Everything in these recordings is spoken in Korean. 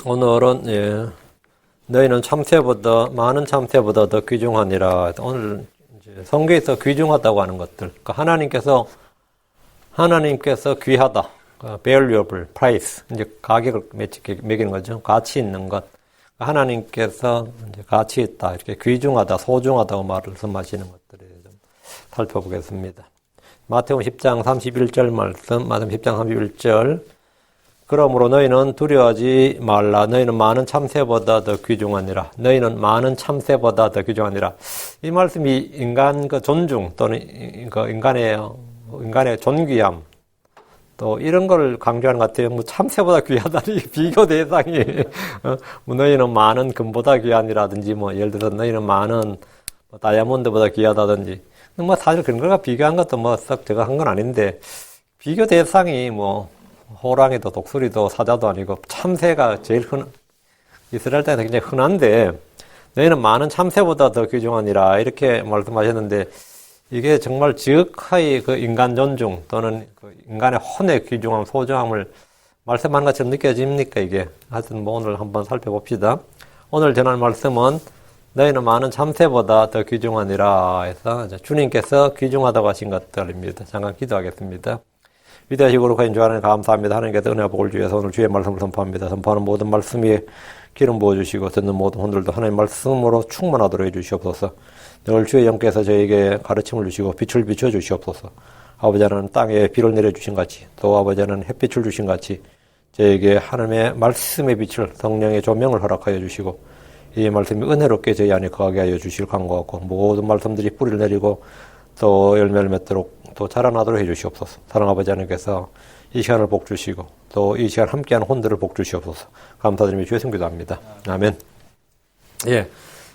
오늘은 너희는 참새보다 많은 참새보다 더 귀중하니라. 오늘 이제 성경에서 귀중하다고 하는 것들. 그러니까 하나님께서 귀하다, valuable, price, 이제 가격을 매기는 거죠. 가치 있는 것. 하나님께서 이제 가치 있다, 이렇게 귀중하다, 소중하다고 말씀하시는 것들을 좀 살펴보겠습니다. 마태복음 10장 31절 말씀, 마태복음 10장 31절. 그러므로 너희는 두려워하지 말라. 너희는 많은 참새보다 더 귀중하니라. 너희는 많은 참새보다 더 귀중하니라. 이 말씀이 인간 존중 또는 인간의 존귀함 또 이런 걸 강조하는 것 같아요. 뭐 참새보다 귀하다니 비교 대상이 너희는 많은 금보다 귀하니라든지 뭐 예를 들어서 너희는 많은 다이아몬드보다 귀하다든지 뭐 사실 그런 거가 비교한 것도 뭐 썩 저거 한 건 아닌데 비교 대상이 뭐 호랑이도 독수리도 사자도 아니고 참새가 제일 이스라엘 땅에서 굉장히 흔한데 너희는 많은 참새보다 더 귀중하니라 이렇게 말씀하셨는데 이게 정말 지극하게 그 인간 존중 또는 그 인간의 혼의 귀중함, 소중함을 말씀하는 것처럼 느껴집니까 이게? 하여튼 뭐 오늘 한번 살펴봅시다. 오늘 전할 말씀은 너희는 많은 참새보다 더 귀중하니라 해서 주님께서 귀중하다고 하신 것들입니다. 잠깐 기도하겠습니다. 위대하시고 거룩하신 주 하나님 감사합니다. 하나님께서 은혜와 복을 주셔서 오늘 주의 말씀을 선포합니다. 선포하는 모든 말씀 위에 기름 부어주시고 듣는 모든 혼들도 하나님 말씀으로 충만하도록 해주시옵소서. 늘 주의 영께서 저에게 가르침을 주시고 빛을 비춰주시옵소서. 아버지 하나님 땅에 비를 내려주신 같이 또 아버지 하나님 햇빛을 주신 같이 저에게 하나님의 말씀의 빛을 성령의 조명을 허락하여 주시고 이 말씀이 은혜롭게 저희 안에 거하게 하여 주실 간구하고 모든 말씀들이 뿌리를 내리고 또 열매를 맺도록 또 자라나도록 해주시옵소서. 사랑하는 아버지 하나님께서 이 시간을 복 주시고 또 이 시간 함께하는 혼들을 복 주시옵소서. 감사드리며 주의 성기도합니다. 아멘. 예,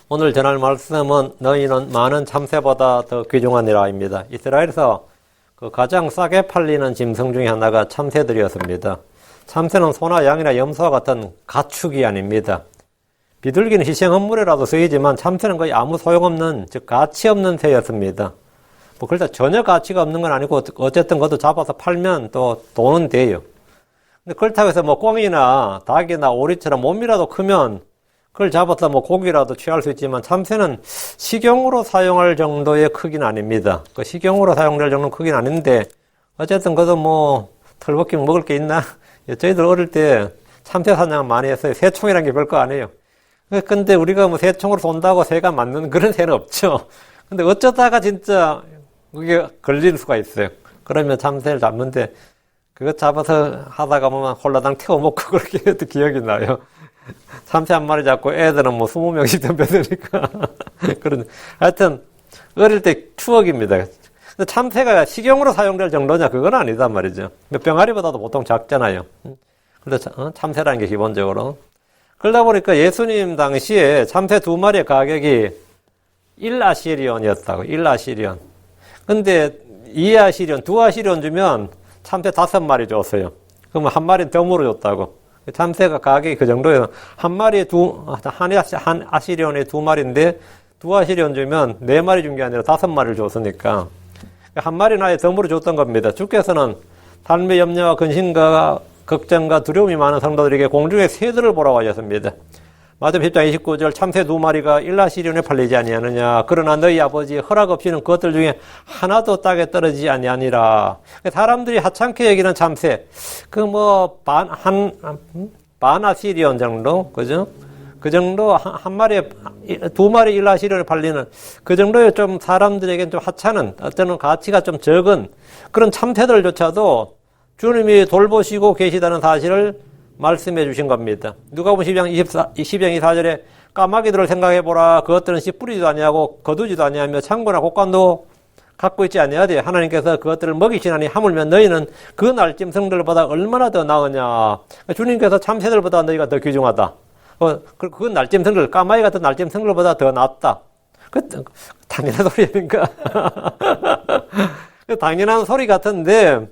오늘 전할 말씀은 너희는 많은 참새보다 더 귀중하니라입니다. 이스라엘에서 그 가장 싸게 팔리는 짐승 중에 하나가 참새들이었습니다. 참새는 소나 양이나 염소와 같은 가축이 아닙니다. 비둘기는 희생헌물에라도 쓰이지만 참새는 거의 아무 소용없는 즉 가치 없는 새였습니다. 뭐 그래서 전혀 가치가 없는 건 아니고 어쨌든 그것도 잡아서 팔면 또 돈은 돼요. 근데 그렇다고 해서 뭐 꿩이나 닭이나 오리처럼 몸이라도 크면 그걸 잡아서 뭐 고기라도 취할 수 있지만 참새는 식용으로 사용할 정도의 크기는 아닙니다. 그 식용으로 사용될 정도는 크기는 아닌데 어쨌든 그것도 뭐 털벗기면 먹을 게 있나? 저희들 어릴 때 참새 사냥 많이 했어요. 새총이라는 게 별거 아니에요. 근데 우리가 뭐 새총으로 쏜다고 새가 맞는 그런 새는 없죠. 근데 어쩌다가 진짜 그게 걸릴 수가 있어요. 그러면 참새를 잡는데 그거 잡아서 하다가 보면 홀라당 태워먹고 그렇게 해도 기억이 나요. 참새 한 마리 잡고 애들은 뭐 20명씩 덤벼드니까. 그런, 하여튼, 어릴 때 추억입니다. 근데 참새가 식용으로 사용될 정도냐? 그건 아니단 말이죠. 병아리보다도 보통 작잖아요. 그래서 참새라는 게 기본적으로. 그러다 보니까 예수님 당시에 참새 2마리의 가격이 1아시리온이었다고, 1아시리온. 근데 2아시리온, 2아시리온 주면 참새 5마리 줬어요. 그러면 한 마리 덤으로 줬다고. 참새가 가격이 그 정도예요. 한 아시리온에 2마리인데 2아시리온 주면 4마리 준 게 아니라 5마리를 줬으니까 한 마리는 아예 덤으로 줬던 겁니다. 주께서는 삶의 염려와 근심과 걱정과 두려움이 많은 성도들에게 공중의 새들을 보라고 하셨습니다. 마태복음 10장 29절 참새 2마리가 1아시리온에 팔리지 아니하느냐. 그러나 너희 아버지 허락 없이는 그것들 중에 하나도 땅에 떨어지지 아니하니라. 사람들이 하찮게 여기는 참새 그 뭐 반아시리온 정도 그죠? 그 정도 한 마리에 2마리 1아시리온에 팔리는 그 정도의 좀 사람들에게는 좀 하찮은 어떤 가치가 좀 적은 그런 참새들조차도 주님이 돌보시고 계시다는 사실을 말씀해 주신 겁니다. 누가복음 10장 24절에 까마귀들을 생각해보라. 그것들은 씨 뿌리지도 아니하고 거두지도 아니하며 창고나 곡간도 갖고 있지 아니하되 하나님께서 그것들을 먹이시나니 하물며 너희는 그 날짐승들보다 얼마나 더 나으냐. 주님께서 참새들보다 너희가 더 귀중하다. 그 날짐승들, 까마귀 같은 날짐승들보다 더 낫다. 당연한 소리 아닌가? 당연한 소리 같은데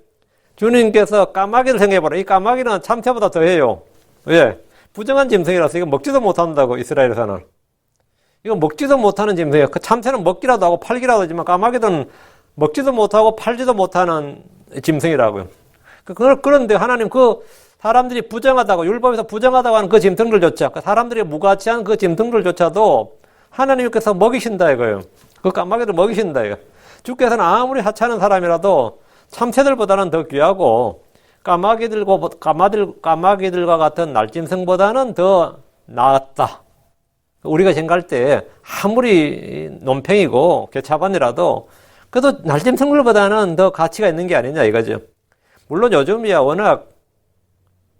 주님께서 까마귀를 생각해보라. 이 까마귀는 참새보다 더해요. 왜? 부정한 짐승이라서 이거 먹지도 못한다고 이스라엘에서는. 이거 먹지도 못하는 짐승이에요. 그 참새는 먹기라도 하고 팔기라도 하지만 까마귀는 먹지도 못하고 팔지도 못하는 짐승이라고요. 그런데 하나님 사람들이 부정하다고, 율법에서 부정하다고 하는 그 짐승들조차, 사람들이 무가치한 그 짐승들조차도 하나님께서 먹이신다 이거예요. 그 까마귀들 먹이신다 이거. 주께서는 아무리 하찮은 사람이라도 참새들보다는 더 귀하고 까마귀들과 같은 날짐승보다는 더 낫다. 우리가 생각할 때 아무리 논팽이고 개차반이라도 그래도 날짐승들보다는 더 가치가 있는 게 아니냐 이거죠. 물론 요즘이야 워낙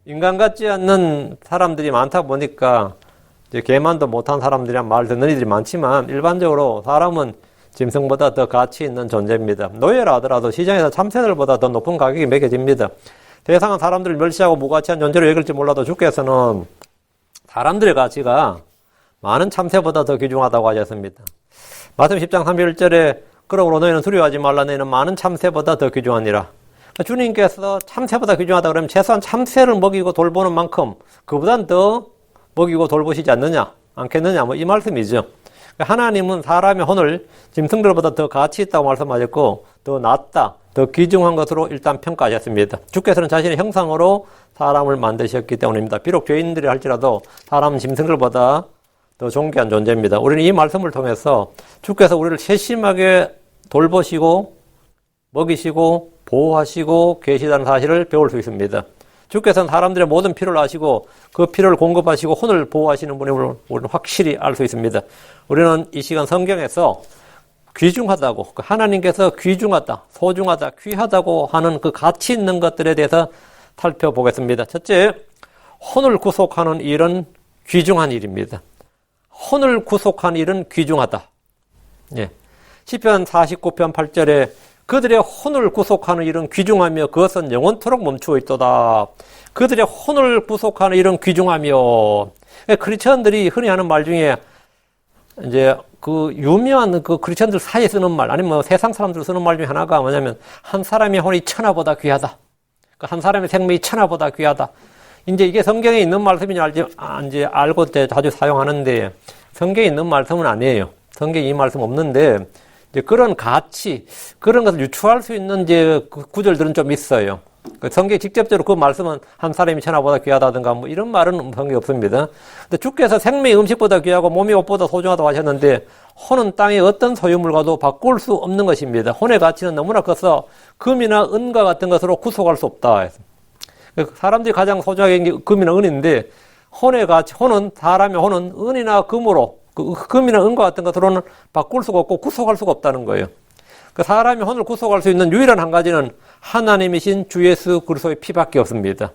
인간 같지 않는 사람들이 많다 보니까 이제 개만도 못한 사람들이나 말 듣는 이들이 많지만 일반적으로 사람은 짐승보다 더 가치 있는 존재입니다. 노예라 하더라도 시장에서 참새들보다 더 높은 가격이 매겨집니다. 세상은 사람들을 멸시하고 무가치한 존재로 여길지 몰라도 주께서는 사람들의 가치가 많은 참새보다 더 귀중하다고 하셨습니다. 마태복음 10장 31절에 그러므로 너희는 두려워하지 말라 너희는 많은 참새보다 더 귀중하니라. 주님께서 참새보다 귀중하다 그러면 최소한 참새를 먹이고 돌보는 만큼 그보단 더 먹이고 돌보시지 않겠느냐 뭐 이 말씀이죠. 하나님은 사람의 혼을 짐승들보다 더 가치 있다고 말씀하셨고 더 낫다, 더 귀중한 것으로 일단 평가하셨습니다. 주께서는 자신의 형상으로 사람을 만드셨기 때문입니다. 비록 죄인들이 할지라도 사람은 짐승들보다 더 존귀한 존재입니다. 우리는 이 말씀을 통해서 주께서 우리를 세심하게 돌보시고 먹이시고 보호하시고 계시다는 사실을 배울 수 있습니다. 주께서는 사람들의 모든 필요를 아시고 그 필요를 공급하시고 혼을 보호하시는 분임을 우리는 확실히 알 수 있습니다. 우리는 이 시간 성경에서 귀중하다고, 하나님께서 귀중하다, 소중하다, 귀하다고 하는 그 가치 있는 것들에 대해서 살펴보겠습니다. 첫째, 혼을 구속하는 일은 귀중한 일입니다. 혼을 구속하는 일은 귀중하다. 예. 시편 49편 8절에 그들의 혼을 구속하는 일은 귀중하며 그것은 영원토록 멈추어 있도다. 그들의 혼을 구속하는 일은 귀중하며. 크리스천들이 흔히 하는 말 중에 이제 그 유명한 그 크리스천들 사이에 쓰는 말 아니면 뭐 세상 사람들 쓰는 말 중에 하나가 뭐냐면 한 사람의 혼이 천하보다 귀하다. 한 사람의 생명이 천하보다 귀하다. 이제 이게 성경에 있는 말씀인지 이제 알고 자주 사용하는데 성경에 있는 말씀은 아니에요. 성경에 이 말씀 없는데 이제 그런 가치, 그런 것을 유추할 수 있는 이제 그 구절들은 좀 있어요. 성경에 직접적으로 그 말씀은 한 사람이 천하보다 귀하다든가 뭐 이런 말은 성경에 없습니다. 근데 주께서 생명이 음식보다 귀하고 몸이 옷보다 소중하다고 하셨는데 혼은 땅의 어떤 소유물과도 바꿀 수 없는 것입니다. 혼의 가치는 너무나 커서 금이나 은과 같은 것으로 구속할 수 없다. 사람들이 가장 소중하게 한 게 금이나 은인데 혼의 가치, 사람의 혼은 은이나 금으로 금이나 은과 같은 것으로는 바꿀 수가 없고 구속할 수가 없다는 거예요. 사람이 혼을 구속할 수 있는 유일한 한 가지는 하나님이신 주 예수 그리스도의 피밖에 없습니다.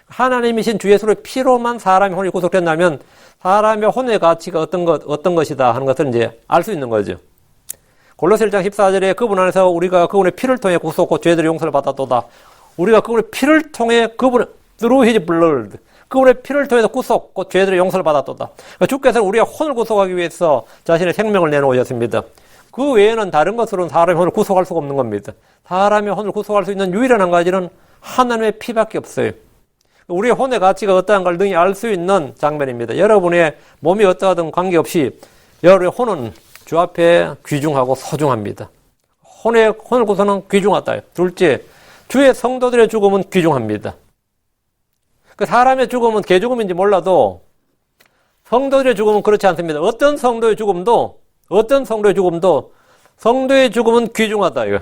하나님이신 주 예수의 피로만 사람의 혼이 구속된다면 사람의 혼의 가치가 어떤 것이다 하는 것을 이제 알 수 있는 거죠. 골로새 1장 14절에 그분 안에서 우리가 그분의 피를 통해 구속고 죄들의 용서를 받았도다. 우리가 그분의 피를 통해 through his blood 그분의 피를 통해서 구속, 곧 죄들의 용서를 받았도다. 주께서는 우리의 혼을 구속하기 위해서 자신의 생명을 내놓으셨습니다. 그 외에는 다른 것으로는 사람의 혼을 구속할 수가 없는 겁니다. 사람의 혼을 구속할 수 있는 유일한 한 가지는 하나님의 피밖에 없어요. 우리의 혼의 가치가 어떠한 걸 능히 알 수 있는 장면입니다. 여러분의 몸이 어떠하든 관계없이 여러분의 혼은 주 앞에 귀중하고 소중합니다. 혼을 구속하는 귀중하다. 둘째, 주의 성도들의 죽음은 귀중합니다. 사람의 죽음은 개죽음인지 몰라도 성도들의 죽음은 그렇지 않습니다. 어떤 성도의 죽음도 성도의 죽음은 귀중하다. 이거.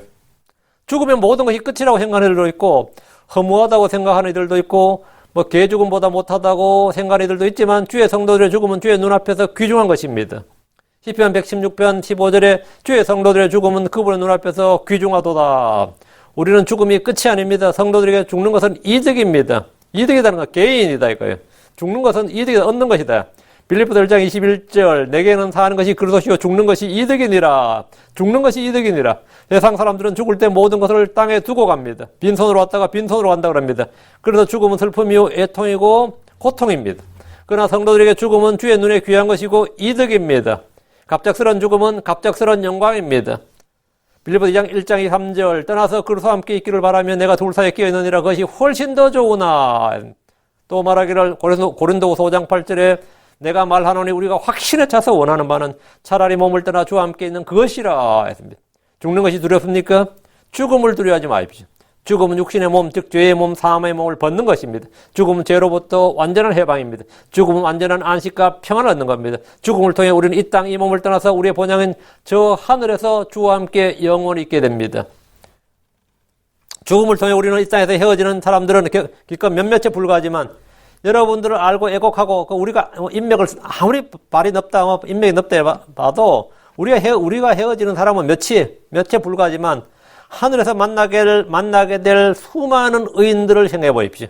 죽으면 모든 것이 끝이라고 생각하는 이들도 있고 허무하다고 생각하는 이들도 있고 뭐 개죽음보다 못하다고 생각하는 이들도 있지만 주의 성도들의 죽음은 주의 눈앞에서 귀중한 것입니다. 시편 116편 15절에 주의 성도들의 죽음은 그분의 눈앞에서 귀중하도다. 우리는 죽음이 끝이 아닙니다. 성도들에게 죽는 것은 이득입니다. 이득이라는 건 개인이다 이거예요. 죽는 것은 이득이 얻는 것이다. 빌립보서 1장 21절 내게는 사는 것이 그리스도시요 죽는 것이 이득이니라. 죽는 것이 이득이니라. 세상 사람들은 죽을 때 모든 것을 땅에 두고 갑니다. 빈손으로 왔다가 빈손으로 간다 그럽니다. 그래서 죽음은 슬픔이요 애통이고 고통입니다. 그러나 성도들에게 죽음은 주의 눈에 귀한 것이고 이득입니다. 갑작스러운 죽음은 갑작스러운 영광입니다. 빌립보서 2장 1장 2, 3절 떠나서 그리스도와 함께 있기를 바라며 내가 둘 사이에 끼어 있느니라 그것이 훨씬 더 좋으나 또 말하기를 고린도후서 5장 8절에 내가 말하노니 우리가 확신에 차서 원하는 바는 차라리 몸을 떠나 주와 함께 있는 그것이라 했습니다. 죽는 것이 두렵습니까? 죽음을 두려워하지 마십시오. 죽음은 육신의 몸, 즉 죄의 몸, 사함의 몸을 벗는 것입니다. 죽음은 죄로부터 완전한 해방입니다. 죽음은 완전한 안식과 평안을 얻는 겁니다. 죽음을 통해 우리는 이 땅, 이 몸을 떠나서 우리의 본향인 저 하늘에서 주와 함께 영원히 있게 됩니다. 죽음을 통해 우리는 이 땅에서 헤어지는 사람들은 기껏 몇몇에 불과하지만 여러분들을 알고 애곡하고 우리가 인맥을 아무리 발이 넓다, 인맥이 넓다 봐도 우리가 헤어지는 사람은 몇에 불과하지만 하늘에서 만나게 될 수많은 의인들을 생각해 보십시오.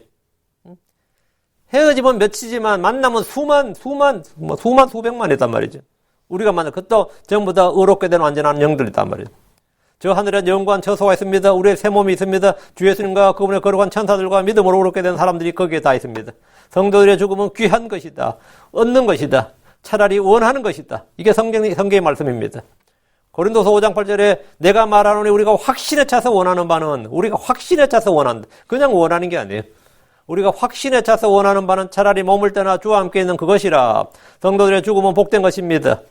헤어지면 몇이지만 만나면 수백만 있단 말이죠. 우리가 그것도 전부 다 의롭게 된 완전한 영들이 있단 말이죠. 저 하늘에 영광 처소가 있습니다. 우리의 새 몸이 있습니다. 주 예수님과 그분의 거룩한 천사들과 믿음으로 의롭게 된 사람들이 거기에 다 있습니다. 성도들의 죽음은 귀한 것이다. 얻는 것이다. 차라리 원하는 것이다. 이게 성경의 말씀입니다. 고린도서 5장 8절에 내가 말하노니 우리가 확신에 차서 원하는 바는 우리가 확신에 차서 원한다. 그냥 원하는 게 아니에요. 우리가 확신에 차서 원하는 바는 차라리 몸을 떠나 주와 함께 있는 그것이라. 성도들의 죽음은 복된 것입니다.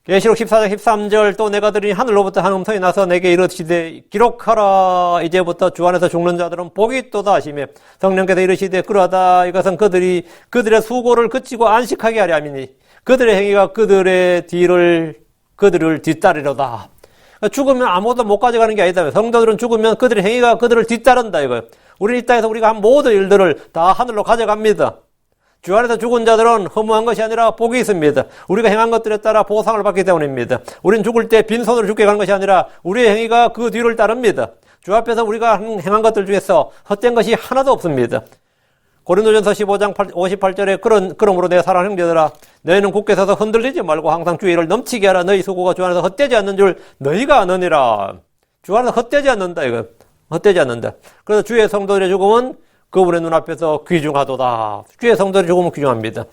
계시록 14장 13절 또 내가 들으니 하늘로부터 한 음성이 나서 내게 이르시되 기록하라. 이제부터 주 안에서 죽는 자들은 복이 있도다 하시며 성령께서 이르시되 그러하다. 이것은 그들의 수고를 그치고 안식하게 하려 함이니 그들의 행위가 그들을 뒤따르려다. 죽으면 아무것도 못 가져가는 게 아니다. 성도들은 죽으면 그들의 행위가 그들을 뒤따른다 이거예요. 우리는 이 땅에서 우리가 한 모든 일들을 다 하늘로 가져갑니다. 주 안에서 죽은 자들은 허무한 것이 아니라 복이 있습니다. 우리가 행한 것들에 따라 보상을 받기 때문입니다. 우리는 죽을 때 빈손으로 죽게 가는 것이 아니라 우리의 행위가 그 뒤를 따릅니다. 주 앞에서 우리가 행한 것들 중에서 헛된 것이 하나도 없습니다. 고린도전서 15장 58절에 그러므로 내 사랑하는 형제들아 너희는 굳게 서서 흔들리지 말고 항상 주의 일을 넘치게 하라. 너희 수고가 주 안에서 헛되지 않는 줄 너희가 아느니라. 주 안에서 헛되지 않는다 이거. 헛되지 않는다. 그래서 주의 성도들의 죽음은 그분의 눈앞에서 귀중하도다. 주의 성도들의 죽음은 귀중합니다.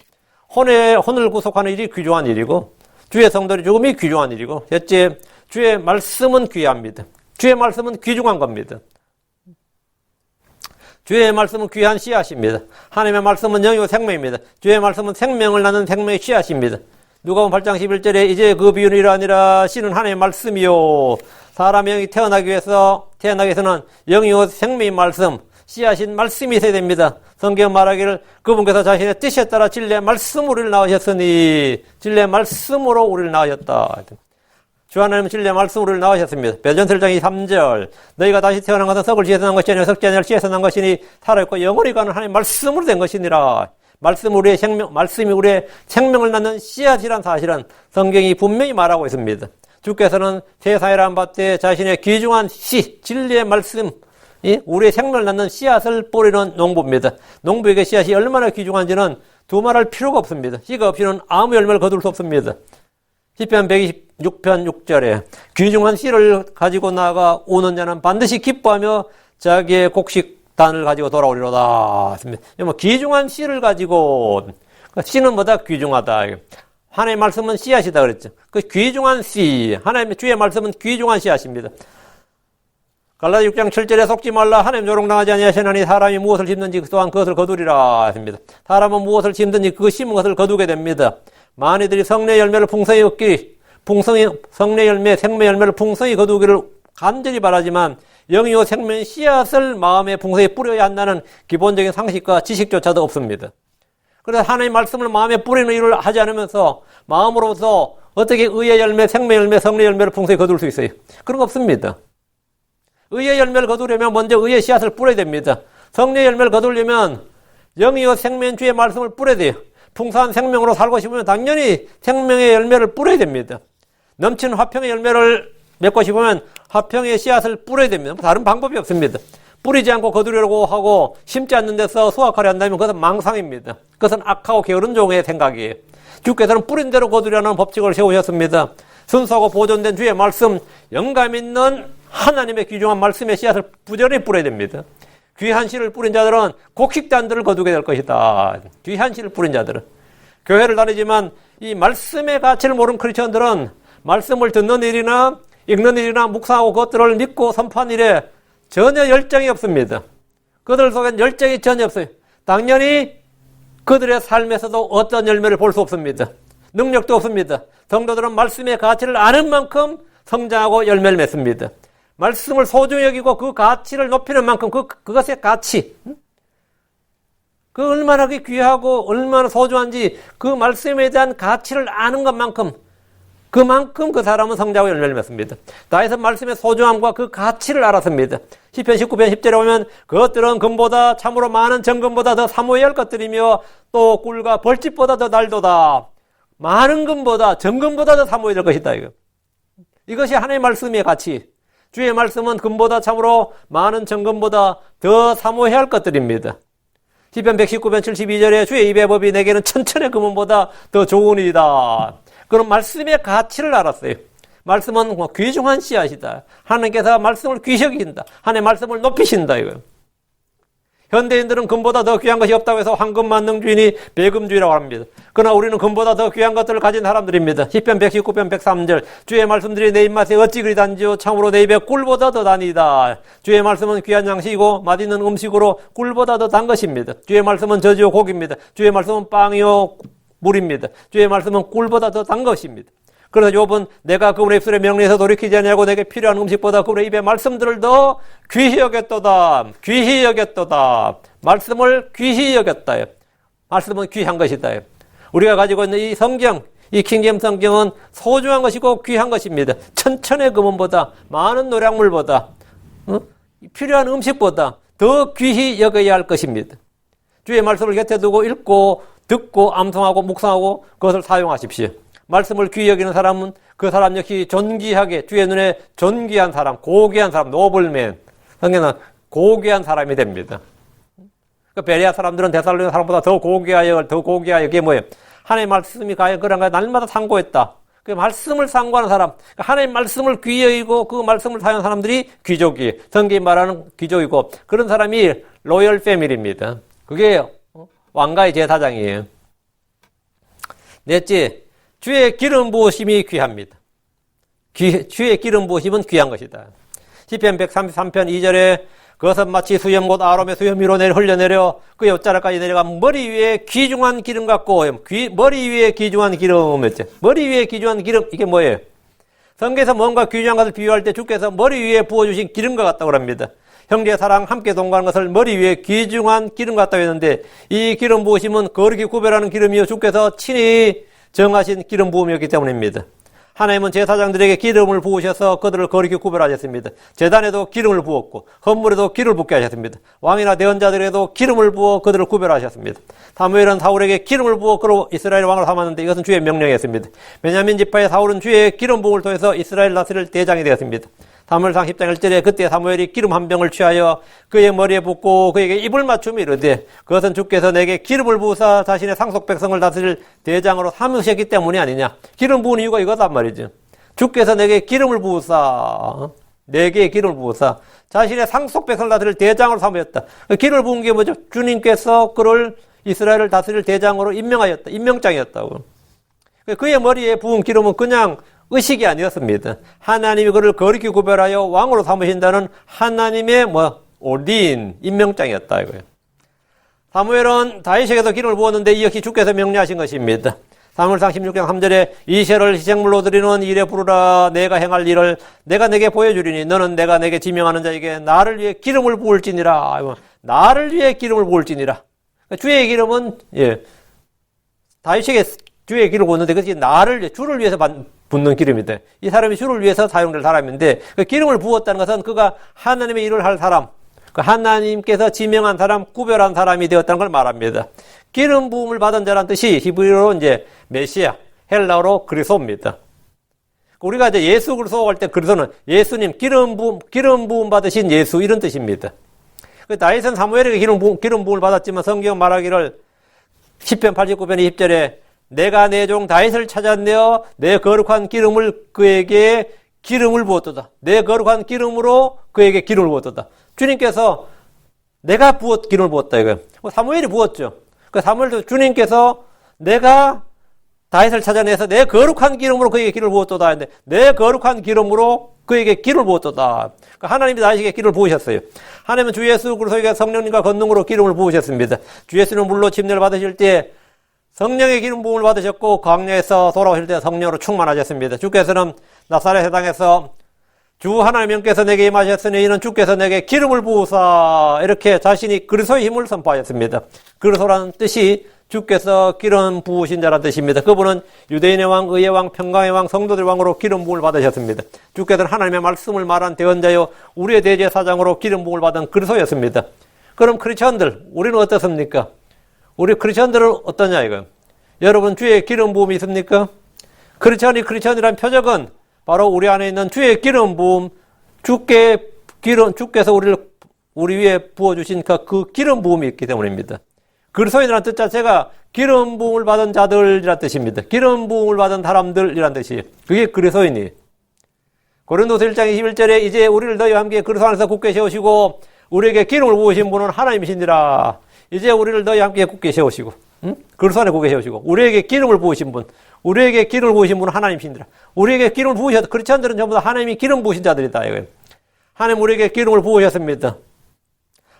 혼을 구속하는 일이 귀중한 일이고 주의 성도들의 죽음이 귀중한 일이고 셋째, 주의 말씀은 귀합니다. 주의 말씀은 귀중한 겁니다. 주의 말씀은 귀한 씨앗입니다. 하나님의 말씀은 영이고 생명입니다. 주의 말씀은 생명을 낳는 생명의 씨앗입니다. 누가복음 8장 11절에 이제 그 비유는 이러하니라. 씨는 하나님의 말씀이요 사람의 영이 태어나기 위해서는 영이요 생명의 말씀 씨앗인 말씀이 있어야 됩니다. 성경 말하기를 그분께서 자신의 뜻에 따라 진리의 말씀으로 우리를 낳으셨으니 진리의 말씀으로 우리를 낳으셨다. 주 하나님은 진리의 말씀으로 우리를 낳으셨습니다. 베드로전서 1장 23절 너희가 다시 태어난 것은 썩을 지에서 난 것이 아니라 썩지 아니할 씨에서 난 것이니 살아있고 영원히 가는 하나님의 말씀으로 된 것이니라. 말씀이 우리의 생명을 낳는 씨앗이란 사실은 성경이 분명히 말하고 있습니다. 주께서는 세상이라는 밭에 자신의 귀중한 진리의 말씀 우리의 생명을 낳는 씨앗을 뿌리는 농부입니다. 농부에게 씨앗이 얼마나 귀중한지는 두말할 필요가 없습니다. 씨가 없이는 아무 열매를 거둘 수 없습니다. 시편 126편 6절에 귀중한 씨를 가지고 나아가 오는 자는 반드시 기뻐하며 자기의 곡식단을 가지고 돌아오리로다. 귀중한 씨를 가지고 씨는 뭐다? 귀중하다. 하나님의 말씀은 씨앗이다 그랬죠. 그 귀중한 씨, 하나님의 주의 말씀은 귀중한 씨앗입니다. 갈라디아 6장 7절에 속지 말라. 하나님 조롱당하지 아니하시나니 사람이 무엇을 심든지 또한 그것을 거두리라 했습니다. 사람은 무엇을 심든지 그 심은 것을 거두게 됩니다. 만이들이 성례 열매를 풍성히 얻기, 성례 열매, 생명 열매를 풍성히 거두기를 간절히 바라지만 영이요 생명의 씨앗을 마음에 풍성히 뿌려야 한다는 기본적인 상식과 지식조차도 없습니다. 그래서 하나님의 말씀을 마음에 뿌리는 일을 하지 않으면서 마음으로서 어떻게 의의 열매, 생명 열매, 성례 열매를 풍성히 거둘 수 있어요? 그런 거 없습니다. 의의 열매를 거두려면 먼저 의의 씨앗을 뿌려야 됩니다. 성례 열매를 거두려면 영이요 생명 주의 말씀을 뿌려야 돼요. 풍성한 생명으로 살고 싶으면 당연히 생명의 열매를 뿌려야 됩니다. 넘치는 화평의 열매를 맺고 싶으면 화평의 씨앗을 뿌려야 됩니다. 다른 방법이 없습니다. 뿌리지 않고 거두려고 하고 심지 않는 데서 수확하려 한다면 그것은 망상입니다. 그것은 악하고 게으른 종의 생각이에요. 주께서는 뿌린 대로 거두려는 법칙을 세우셨습니다. 순수하고 보존된 주의 말씀, 영감 있는 하나님의 귀중한 말씀의 씨앗을 부지런히 뿌려야 됩니다. 귀한 씨를 뿌린 자들은 곡식단들을 거두게 될 것이다. 귀한 씨를 뿌린 자들은. 교회를 다니지만 이 말씀의 가치를 모르는 크리스천들은 말씀을 듣는 일이나 읽는 일이나 묵상하고 그것들을 믿고 선포한 일에 전혀 열정이 없습니다. 그들 속엔 열정이 전혀 없어요. 당연히 그들의 삶에서도 어떤 열매를 볼 수 없습니다. 능력도 없습니다. 성도들은 말씀의 가치를 아는 만큼 성장하고 열매를 맺습니다. 말씀을 소중히 여기고 그 가치를 높이는 만큼 그것의 가치, 그 얼마나 귀하고 얼마나 소중한지 그 말씀에 대한 가치를 아는 것만큼 그만큼 그 사람은 성장하고 열매를 맺습니다. 다윗은 말씀의 소중함과 그 가치를 알았습니다. 시편 19편 10절에 보면 그것들은 금보다 참으로 많은 정금보다 더 사모해야 할 것들이며 또 꿀과 벌집보다 더 달도다. 많은 금보다 정금보다 더 사모해야 될 것이다. 이것이 하나님의 말씀의 가치. 주의 말씀은 금보다 참으로 많은 정금보다 더 사모해야 할 것들입니다. 시편 119편 72절에 주의 입의 법이 내게는 천천의 금은보다 더 좋은 일이다. 그런 말씀의 가치를 알았어요. 말씀은 귀중한 씨앗이다. 하나님께서 말씀을 귀히 여긴다. 하나님의 말씀을 높이신다. 이거. 현대인들은 금보다 더 귀한 것이 없다고 해서 황금 만능주의니 배금주의라고 합니다. 그러나 우리는 금보다 더 귀한 것들을 가진 사람들입니다. 시편 119편 103절 주의 말씀들이 내 입맛에 어찌 그리 단지요 참으로 내 입에 꿀보다 더 단이다. 주의 말씀은 귀한 양식이고 맛있는 음식으로 꿀보다 더 단 것입니다. 주의 말씀은 젖이요 고기입니다. 주의 말씀은 빵이요 물입니다. 주의 말씀은 꿀보다 더 단 것입니다. 그래서 욥은 내가 그분의 입술의 명령에서 돌이키지 않냐고 내게 필요한 음식보다 그분의 입의 말씀들을 더 귀히 여겼도다. 귀히 여겼도다. 말씀을 귀히 여겼다. 말씀은 귀한 것이다. 우리가 가지고 있는 이 성경, 이 킹제임스 성경은 소중한 것이고 귀한 것입니다. 천천의 금은보다 많은 노량물보다 필요한 음식보다 더 귀히 여겨야 할 것입니다. 주의 말씀을 곁에 두고 읽고 듣고 암송하고 묵상하고 그것을 사용하십시오. 말씀을 귀히 여기는 사람은 그 사람 역시 존귀하게 주의 눈에 존귀한 사람, 고귀한 사람, 노블맨, 성경은 고귀한 사람이 됩니다. 그 베레아 사람들은 데살로니가 사람보다 더 고귀하여 이게 뭐예요? 하나님의 말씀이 과연 그런가 날마다 상고했다. 그 말씀을 상고하는 사람, 하나님의 말씀을 귀히 여기고 그 말씀을 사용하는 사람들이 귀족이에요. 성경이 말하는 귀족이고 그런 사람이 로열 패밀리입니다. 그게 왕가의 제사장이에요. 넷째, 주의 기름 부으심이 귀합니다. 주의 기름 부으심은 귀한 것이다. 시편 133편 2절에 그것은 마치 수염 곧 아롬의 수염 위로 흘려내려 그 옆자락까지 내려가 머리 위에 귀중한 기름 같고 머리 위에 귀중한 기름 머리 위에 귀중한 기름 이게 뭐예요? 성경에서 뭔가 귀중한 것을 비유할 때 주께서 머리 위에 부어주신 기름과 같다고 합니다. 형제 사랑 함께 동거하는 것을 머리 위에 귀중한 기름 같다고 했는데 이 기름 부으심은 거룩히 구별하는 기름이요 주께서 친히 정하신 기름 부음이었기 때문입니다. 하나님은 제사장들에게 기름을 부으셔서 그들을 거룩히 구별하셨습니다. 제단에도 기름을 부었고 헌물에도 기름을 붓게 하셨습니다. 왕이나 대언자들에게도 기름을 부어 그들을 구별하셨습니다. 사무엘은 사울에게 기름을 부어 그로 이스라엘 왕을 삼았는데 이것은 주의 명령이었습니다. 베냐민 지파의 사울은 주의 기름 부음을 통해서 이스라엘 다스릴 대장이 되었습니다. 사무엘상 10장 1절에 그때 사무엘이 기름 한 병을 취하여 그의 머리에 붓고 그에게 입을 맞추며 이르되 그것은 주께서 내게 기름을 부으사 자신의 상속 백성을 다스릴 대장으로 삼으셨기 때문이 아니냐. 기름 부은 이유가 이거단 말이죠. 주께서 내게 기름을 부으사 내게 기름을 부으사 자신의 상속 백성을 다스릴 대장으로 삼으셨다. 기름을 부은 게 뭐죠? 주님께서 그를 이스라엘을 다스릴 대장으로 임명하였다. 임명장이었다고. 그의 머리에 부은 기름은 그냥 의식이 아니었습니다. 하나님이 그를 거룩히 구별하여 왕으로 삼으신다는 하나님의 올린 임명장이었다 이거예요. 사무엘은 다윗에게도 기름을 부었는데 이 역시 주께서 명령하신 것입니다. 사무엘상 16장 3절에 이새를 희생물로 드리는 일에 부르라. 내가 행할 일을 내가 내게 보여주리니 너는 내가 내게 지명하는 자에게 나를 위해 기름을 부을지니라. 나를 위해 기름을 부을지니라. 주의 기름은 다윗에게 주의 기름을 부었는데 그것이 주를 위해서 붓는 기름이다. 이 사람이 주를 위해서 사용될 사람인데 그 기름을 부었다는 것은 그가 하나님의 일을 할 사람, 그 하나님께서 지명한 사람, 구별한 사람이 되었다는 걸 말합니다. 기름 부음을 받은 자라는 뜻이 히브리어로 이제 메시아, 헬라어로 그리스도입니다. 우리가 이제 예수 그리스도 할 때 그리스도는 예수님 기름 부음 받으신 예수 이런 뜻입니다. 다윗은 사무엘에게 기름 부음을 받았지만 성경 말하기를 시편 89편 20절에 내가 내 종 다윗을 찾아내어 내 거룩한 기름을 그에게 기름을 부었도다. 내 거룩한 기름으로 그에게 기름을 부었도다. 주님께서 내가 기름을 부었다 이거예요. 사무엘이 부었죠. 그 사무엘도 주님께서 내가 다윗을 찾아내서 내 거룩한 기름으로 그에게 기름을 부었도다 했는데 내 거룩한 기름으로 그에게 기름을 부었도다. 하나님이 다윗에게 기름을 부으셨어요. 하나님은 주 예수 그리스도에게 성령님과 권능으로 기름을 부으셨습니다. 주 예수는 물로 침례를 받으실 때 성령의 기름 부음을 받으셨고 광야에서 돌아오실 때 성령으로 충만하셨습니다. 주께서는 나사렛 회당에서 주 하나님께서 내게 임하셨으니 이는 주께서 내게 기름을 부으사 이렇게 자신이 그리스도의 힘을 선포하였습니다. 그리스도라는 뜻이 주께서 기름 부으신 자라는 뜻입니다. 그분은 유대인의 왕, 의의 왕, 평강의 왕, 성도들의 왕으로 기름 부음을 받으셨습니다. 주께서는 하나님의 말씀을 말한 대언자요 우리의 대제사장으로 기름 부음을 받은 그리스도였습니다. 그럼 크리스천들 우리는 어떻습니까? 우리 크리스천들은 어떠냐 이거? 여러분 주의 기름 부음이 있습니까? 크리스천이란 표적은 바로 우리 안에 있는 주의 기름 부음, 주께서 우리 위에 부어주신 그 기름 부음이 있기 때문입니다. 그리스도인이라는 뜻 자체가 기름 부음을 받은 자들이라는 뜻입니다. 기름 부음을 받은 사람들이라는 뜻이에요. 그게 그리스도인이에요. 고린도서 1장 21절에 이제 우리를 너희와 함께 그리스도 안에서 굳게 세우시고 우리에게 기름을 부으신 분은 하나님이시니라. 이제 우리를 너희와 함께 굳게 세우시고 그리스도 안에 굳게 세우시고 우리에게 기름을 부으신 분, 우리에게 기름을 부으신 분은 하나님이시니라. 우리에게 기름을 부으셨다. 크리스천들은 전부 다 하나님이 기름 부으신 자들이다. 이거예요. 하나님 우리에게 기름을 부으셨습니다.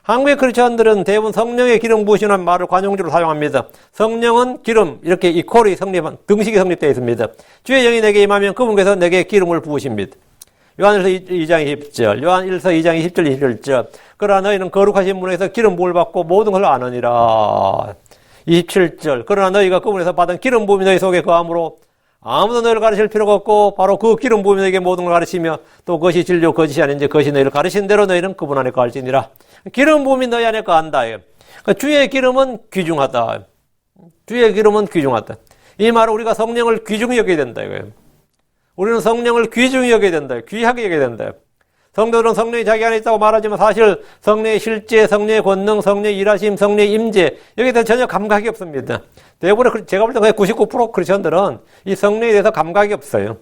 한국의 크리스천들은 대부분 성령의 기름 부으시는 말을 관용주로 사용합니다. 성령은 기름, 이렇게 이퀄이 등식이 성립되어 있습니다. 주의 영이 내게 임하면 그분께서 내게 기름을 부으십니다. 요한일서 2장 20절, 요한일서 2장 20절 21절. 그러나 너희는 거룩하신 분에서 기름 부음을 받고 모든 걸 아느니라. 27절. 그러나 너희가 그분에서 받은 기름 부음이 너희 속에 거함으로 아무도 너희를 가르칠 필요가 없고 바로 그 기름 부음이 너희에게 모든 걸 가르치며 또 그것이 진리요 거짓이 아닌지 그것이 너희를 가르친 대로 너희는 그분 안에 거할지니라. 기름 부음이 너희 안에 거한다. 그러니까 주의 기름은 귀중하다. 주의 기름은 귀중하다. 이 말은 우리가 성령을 귀중히 여겨야 된다. 이거예요. 우리는 성령을 귀중히 여겨야 된다. 귀하게 여겨야 된다. 성도들은 성령이 자기 안에 있다고 말하지만 사실 성령의 실제, 성령의 권능, 성령의 일하심, 성령의 임재 여기에 대해서 전혀 감각이 없습니다. 대부분의 제가 볼 때 거의 99% 크리스천들은 이 성령에 대해서 감각이 없어요.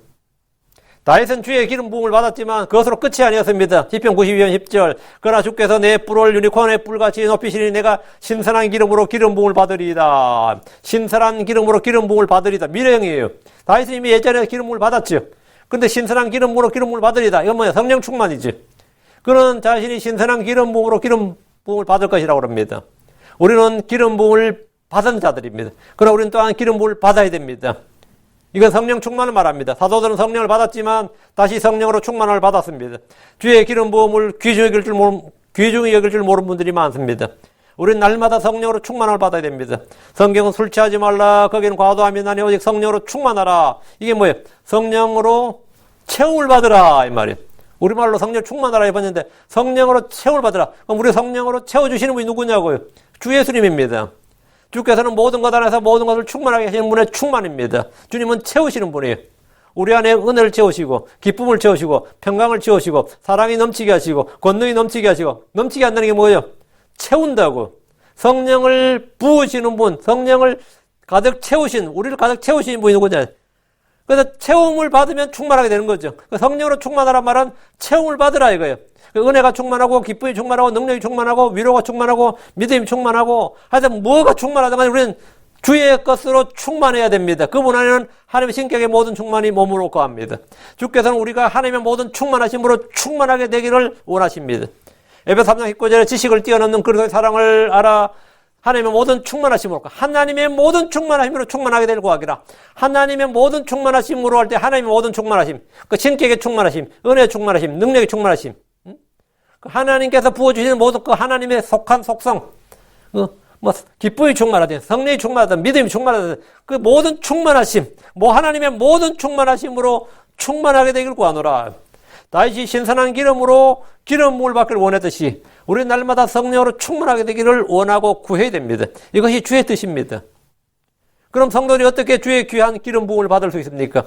다윗은 주의 기름 부음을 받았지만 그것으로 끝이 아니었습니다. 시편 92편 10절 그러나 주께서 내 뿔을 유니콘의 뿔같이 높이시니 내가 신선한 기름으로 기름 부음을 받으리이다. 신선한 기름으로 기름 부음을 받으리이다. 미래형이에요. 다윗은 이미 예전에 기름 부음을 받았죠. 근데 신선한 기름으로 기름 부음을 받으리이다. 이건 뭐야? 성령 충만이지. 그는 자신이 신선한 기름 부음으로 기름 부음을 받을 것이라고 합니다. 우리는 기름 부음을 받은 자들입니다. 그러나 우리는 또한 기름 부음을 받아야 됩니다. 이건 성령 충만을 말합니다. 사도들은 성령을 받았지만 다시 성령으로 충만을 받았습니다. 주의 기름 부음을 귀중히 여길 줄 모르는 분들이 많습니다. 우리는 날마다 성령으로 충만을 받아야 됩니다. 성경은 술 취하지 말라. 거기는 과도함이 나니 오직 성령으로 충만하라. 이게 뭐예요? 성령으로 채움을 받으라 이 말이에요. 우리말로 성령 충만하라 해봤는데 성령으로 채움을 받으라. 그럼 우리 성령으로 채워주시는 분이 누구냐고요? 주 예수님입니다. 주께서는 모든 것 안에서 모든 것을 충만하게 하시는 분의 충만입니다. 주님은 채우시는 분이에요. 우리 안에 은혜를 채우시고 기쁨을 채우시고 평강을 채우시고 사랑이 넘치게 하시고 권능이 넘치게 하시고 넘치게 한다는 게 뭐예요? 채운다고. 성령을 부으시는 분, 성령을 가득 채우신, 우리를 가득 채우시는 분이 누구냐? 그래서 채움을 받으면 충만하게 되는 거죠. 성령으로 충만하란 말은 채움을 받으라 이거예요. 은혜가 충만하고 기쁨이 충만하고 능력이 충만하고 위로가 충만하고 믿음이 충만하고 하여튼 뭐가 충만하든 간에 우리는 주의 것으로 충만해야 됩니다. 그분 안에는 하나님의 신격의 모든 충만이 몸으로 거합니다. 주께서는 우리가 하나님의 모든 충만하심으로 충만하게 되기를 원하십니다. 에베소 3장 19절에 지식을 뛰어넘는 그리스도의 사랑을 알아 하나님의 모든 충만하심으로 하나님의 모든 충만하심으로 충만하게 될 구하기라. 하나님의 모든 충만하심으로 할 때 하나님의 모든 충만하심, 그 신격의 충만하심, 은혜의 충만하심, 능력의 충만하심, 하나님께서 부어주시는 모든 그 하나님의 속한 속성, 기쁨이 충만하든, 성령이 충만하든, 믿음이 충만하든, 그 모든 충만하심, 하나님의 모든 충만하심으로 충만하게 되길 구하노라. 다윗이 신선한 기름으로 기름 부음을 받기를 원했듯이, 우리 날마다 성령으로 충만하게 되기를 원하고 구해야 됩니다. 이것이 주의 뜻입니다. 그럼 성도들이 어떻게 주의 귀한 기름 부음을 받을 수 있습니까?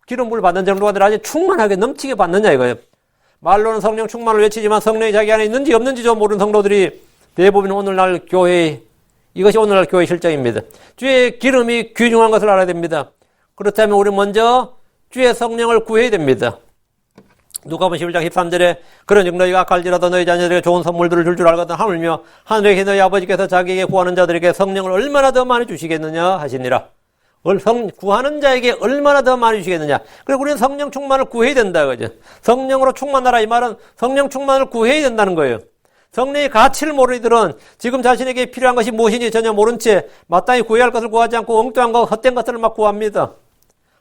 기름 부음을 받는 정도가 아니라 아주 충만하게 넘치게 받느냐 이거예요. 말로는 성령 충만을 외치지만 성령이 자기 안에 있는지 없는지 좀 모르는 성도들이 대부분 오늘날 교회, 이것이 오늘날 교회 실정입니다. 주의 기름이 귀중한 것을 알아야 됩니다. 그렇다면 우리 먼저 주의 성령을 구해야 됩니다. 누가복음 11장 13절에 그런즉 너희가 악할지라도 너희 자녀들에게 좋은 선물들을 줄 알거든 하물며 하늘에 계신 너희 아버지께서 자기에게 구하는 자들에게 성령을 얼마나 더 많이 주시겠느냐 하시니라. 구하는 자에게 얼마나 더 많이 주시겠느냐. 그리고 우리는 성령 충만을 구해야 된다 그죠. 성령으로 충만하라 이 말은 성령 충만을 구해야 된다는 거예요. 성령의 가치를 모르는 이들은 지금 자신에게 필요한 것이 무엇인지 전혀 모른 채 마땅히 구해야 할 것을 구하지 않고 엉뚱한 것, 헛된 것들을 막 구합니다.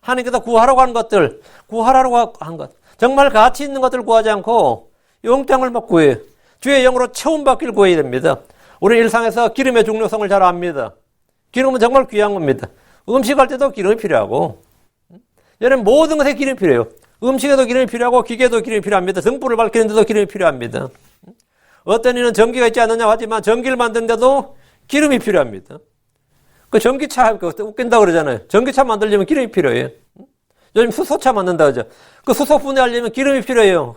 하나님께서 구하라고 한 것들, 구하라고 한 것. 정말 가치 있는 것들을 구하지 않고 영장을 막 구해요. 주의 영으로 체험받기를 구해야 됩니다. 우리는 일상에서 기름의 중요성을 잘 압니다. 기름은 정말 귀한 겁니다. 음식할 때도 기름이 필요하고, 여러분 모든 것에 기름이 필요해요. 음식에도 기름이 필요하고 기계도 기름이 필요합니다. 등불을 밝히는 데도 기름이 필요합니다. 어떤 이는 전기가 있지 않느냐 하지만 전기를 만드는데도 기름이 필요합니다. 그 전기차 웃긴다 그러잖아요. 전기차 만들려면 기름이 필요해요. 요즘 수소차 만든다 그러죠. 그 수소 분해하려면 기름이 필요해요.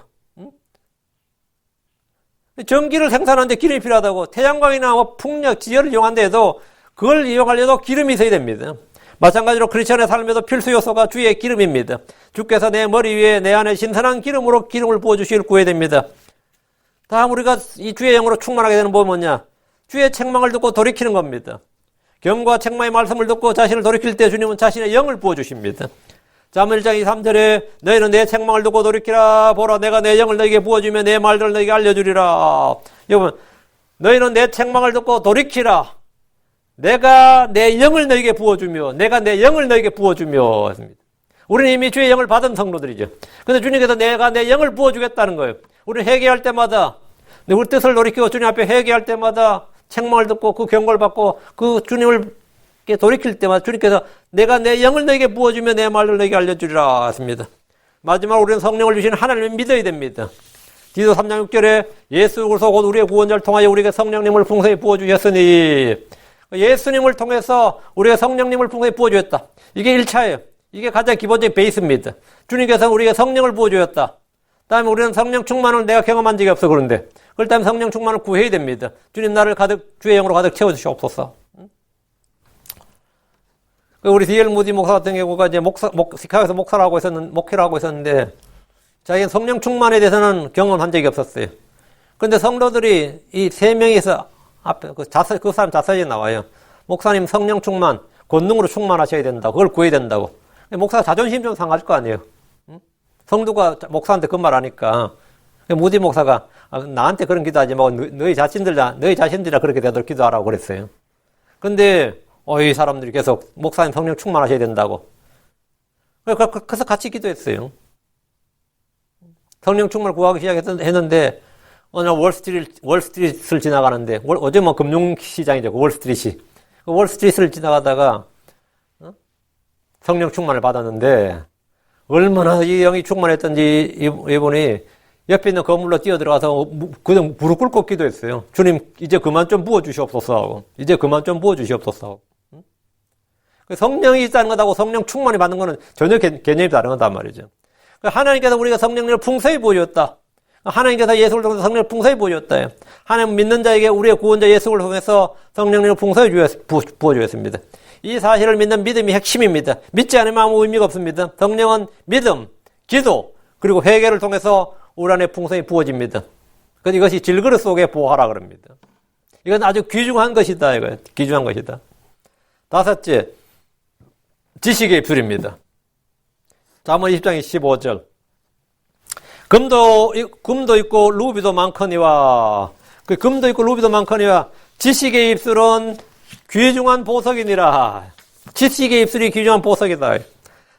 전기를 생산하는데 기름이 필요하다고. 태양광이나 뭐 풍력, 지열을 이용한다 해도 그걸 이용하려도 기름이 있어야 됩니다. 마찬가지로 크리스천의 삶에도 필수 요소가 주의 기름입니다. 주께서 내 머리 위에 내 안에 신선한 기름으로 기름을 부어주시길 구해야 됩니다. 다음 우리가 이 주의 영으로 충만하게 되는 법은 뭐냐? 주의 책망을 듣고 돌이키는 겁니다. 경과 책망의 말씀을 듣고 자신을 돌이킬 때 주님은 자신의 영을 부어주십니다. 잠언 1장 2, 3절에 너희는 내 책망을 듣고 돌이키라. 보라 내가 내 영을 너희에게 부어주며 내 말들을 너희에게 알려주리라. 여러분 너희는 내 책망을 듣고 돌이키라. 내가 내 영을 너희에게 부어주며 내가 내 영을 너희에게 부어주며 했습니다. 우리는 이미 주의 영을 받은 성도들이죠. 그런데 주님께서 내가 내 영을 부어주겠다는 거예요. 우리는 회개할 때마다 우리 뜻을 돌이키고 주님 앞에 회개할 때마다 책망을 듣고 그 경고를 받고 그 주님을 돌이킬 때마다 주님께서 내가 내 영을 너에게 부어주며 내 말을 너에게 알려주리라 했습니다. 마지막으로 우리는 성령을 주신 하나님을 믿어야 됩니다. 디도 3장 6절에 예수 그리스도 곧 우리의 구원자를 통하여 우리에게 성령님을 풍성히 부어주셨으니 예수님을 통해서 우리가 성령님을 풍성히 부어주었다. 이게 1차예요. 이게 가장 기본적인 베이스입니다. 주님께서 우리에게 성령을 부어주었다. 다음에 우리는 성령 충만을 내가 경험한 적이 없어 그런데 그럴 때 성령 충만을 구해야 됩니다. 주님 나를 가득 주의 영으로 가득 채워주시옵소서. 우리 D.L. 무디 목사 같은 경우가 이제 시카고에서 목회를 하고 있었는데 자기는 성령 충만에 대해서는 경험한 적이 없었어요. 그런데 성도들이 이 세 명이서 앞에 그 사람 자서전에 나와요. 목사님 성령 충만, 권능으로 충만하셔야 된다고. 그걸 구해야 된다고. 목사가 자존심 좀 상할 거 아니에요. 성도가 목사한테 그 말 하니까 무디 목사가 나한테 그런 기도하지 말고 너희 자신들이나 그렇게 되도록 기도하라고 그랬어요. 그런데 이 사람들이 계속 목사님 성령 충만하셔야 된다고. 그래서 같이 기도했어요. 성령 충만을 구하기 시작했는데 어느 날 월스트리트를 지나가는데 어제 뭐 금융시장이죠. 월스트리트이. 월스트리트를 지나가다가 성령 충만을 받았는데 얼마나 이 영이 충만했던지 이분이 옆에 있는 건물로 뛰어들어가서 그냥 무릎 꿇고 기도했어요. 주님 이제 그만 좀 부어주시옵소서 하고 이제 그만 좀 부어주시옵소서 하고. 성령이 있다는 것하고 성령 충만이 받는 것은 전혀 개념이 다른 거단 말이죠. 하나님께서 우리가 성령을 풍성히 부어주었다. 하나님께서 예수를 통해서 성령을 풍성히 부어주었다. 하나님 믿는 자에게 우리의 구원자 예수를 통해서 성령을 풍성히 부어주었습니다. 이 사실을 믿는 믿음이 핵심입니다. 믿지 않으면 아무 의미가 없습니다. 성령은 믿음, 기도, 그리고 회개를 통해서 우리 안에 풍성히 부어집니다. 그래서 이것이 질그릇 속에 보하라 그럽니다. 이건 아주 귀중한 것이다. 이거 귀중한 것이다. 다섯째, 지식의 입술입니다. 잠언 20장 15절. 금도 있고 루비도 많거니와 그 금도 있고 루비도 많거니와 지식의 입술은 귀중한 보석이니라. 지식의 입술이 귀중한 보석이다.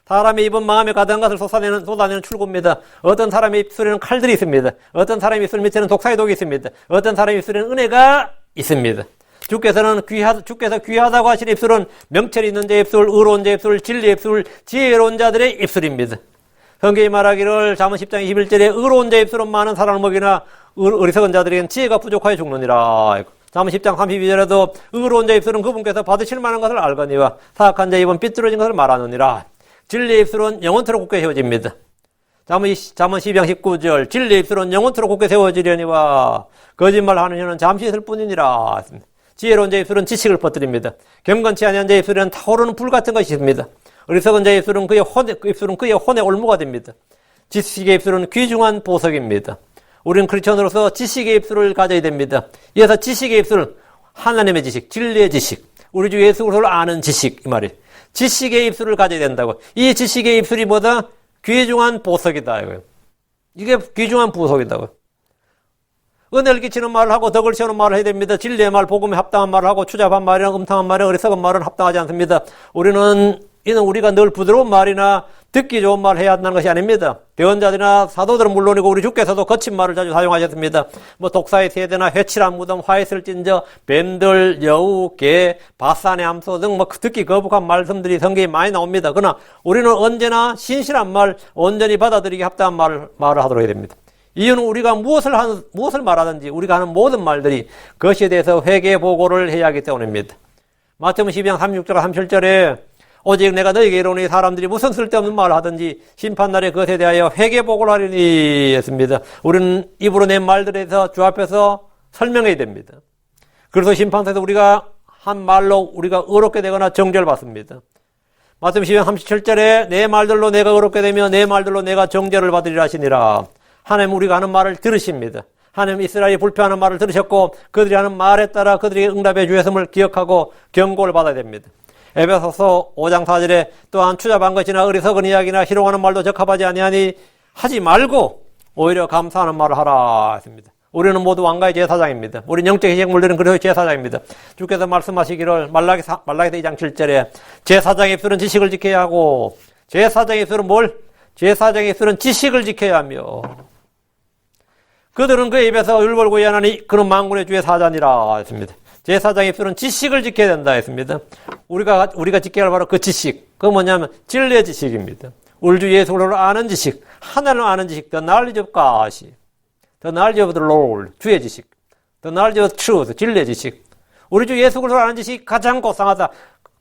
사람의 입은 마음에 가득한 것을 쏟아내는 출구입니다. 어떤 사람의 입술에는 칼들이 있습니다. 어떤 사람의 입술 밑에는 독사의 독이 있습니다. 어떤 사람의 입술에는 은혜가 있습니다. 주께서 귀하다고 하신 입술은 명철이 있는 자의 입술, 의로운 자의 입술, 진리의 입술, 지혜로운 자들의 입술입니다. 성경이 말하기를 잠언 10장 21절에 의로운 자의 입술은 많은 사랑을 먹이나 어리석은 자들에게는 지혜가 부족하여 죽느니라. 잠언 10장 32절에도 의로운 자의 입술은 그분께서 받으실 만한 것을 알거니와 사악한 자의 입은 삐뚤어진 것을 말하느니라. 진리의 입술은 영원토록 굳게 세워집니다. 잠언 12장 19절 진리의 입술은 영원토록 굳게 세워지려니와 거짓말하는 혀는 잠시 있을 뿐이니라. 지혜로운 자의 입술은 지식을 퍼뜨립니다. 경건치 아니한 자의 입술에는 타오르는 불 같은 것이 있습니다. 어리석은 자의 입술은 그의 혼의 올무가 됩니다. 지식의 입술은 귀중한 보석입니다. 우리는 크리스천으로서 지식의 입술을 가져야 됩니다. 이어서 지식의 입술은 하나님의 지식, 진리의 지식, 우리 주 예수 그리스도를 아는 지식 이 말이에요. 지식의 입술을 가져야 된다고. 이 지식의 입술이 뭐다? 귀중한 보석이다. 이게 귀중한 보석이다고. 은혜를 끼치는 말을 하고 덕을 세우는 말을 해야 됩니다. 진리의 말, 복음에 합당한 말을 하고 추잡한 말이나 음탕한 말이나 어리석은 말은 합당하지 않습니다. 우리가 늘 부드러운 말이나 듣기 좋은 말을 해야 한다는 것이 아닙니다. 대언자들이나 사도들은 물론이고 우리 주께서도 거친 말을 자주 사용하셨습니다. 뭐 독사의 세대나 회칠한 무덤, 화했을 찐저, 뱀들, 여우, 개, 바산의 암소 등 뭐 듣기 거북한 말씀들이 성경에 많이 나옵니다. 그러나 우리는 언제나 신실한 말, 온전히 받아들이기 합당한 말을 하도록 해야 됩니다. 이유는 우리가 무엇을 말하든지 우리가 하는 모든 말들이 그것에 대해서 회개 보고를 해야 하기 때문입니다. 마태복음 12장 36절 37절에 오직 내가 너희에게 이르노니 사람들이 무슨 쓸데없는 말을 하든지 심판날에 그것에 대하여 회개 보고를 하리니 했습니다. 우리는 입으로 낸 말들에서 주 앞에서 설명해야 됩니다. 그래서 심판에서 우리가 한 말로 우리가 의롭게 되거나 정죄를 받습니다. 마태복음 12장 37절에 내 말들로 내가 의롭게 되며 내 말들로 내가 정죄를 받으리라 하시니라. 하나님 우리가 하는 말을 들으십니다. 하나님 이스라엘이 불평하는 말을 들으셨고 그들이 하는 말에 따라 그들에게 응답해 주셨음을 기억하고 경고를 받아야 됩니다. 에베소서 5장 4절에 또한 추잡한 것이나 어리석은 이야기나 희롱하는 말도 적합하지 아니하니 하지 말고 오히려 감사하는 말을 하라 했습니다. 우리는 모두 왕가의 제사장입니다. 우리는 영적 희생물들은 그리스도의 제사장입니다. 주께서 말씀하시기를 말라기서 2장 7절에 제사장의 입술은 지식을 지켜야 하고 제사장의 입술은 뭘? 제사장의 입술은 지식을 지켜야 하며 그들은 그 입에서 율법을 예언하니 그는 만군의 주의 사자니라 했습니다. 제사장의 입술은 지식을 지켜야 된다 했습니다. 우리가 지켜야 할 바로 그 지식. 그건 뭐냐면 진리의 지식입니다. 우리 주 예수 그리스도를 아는 지식, 하나님을 아는 지식, the knowledge of God, the knowledge of the Lord, 주의 지식, the knowledge of truth, 진리의 지식. 우리 주 예수 그리스도를 아는 지식이 가장 고상하다.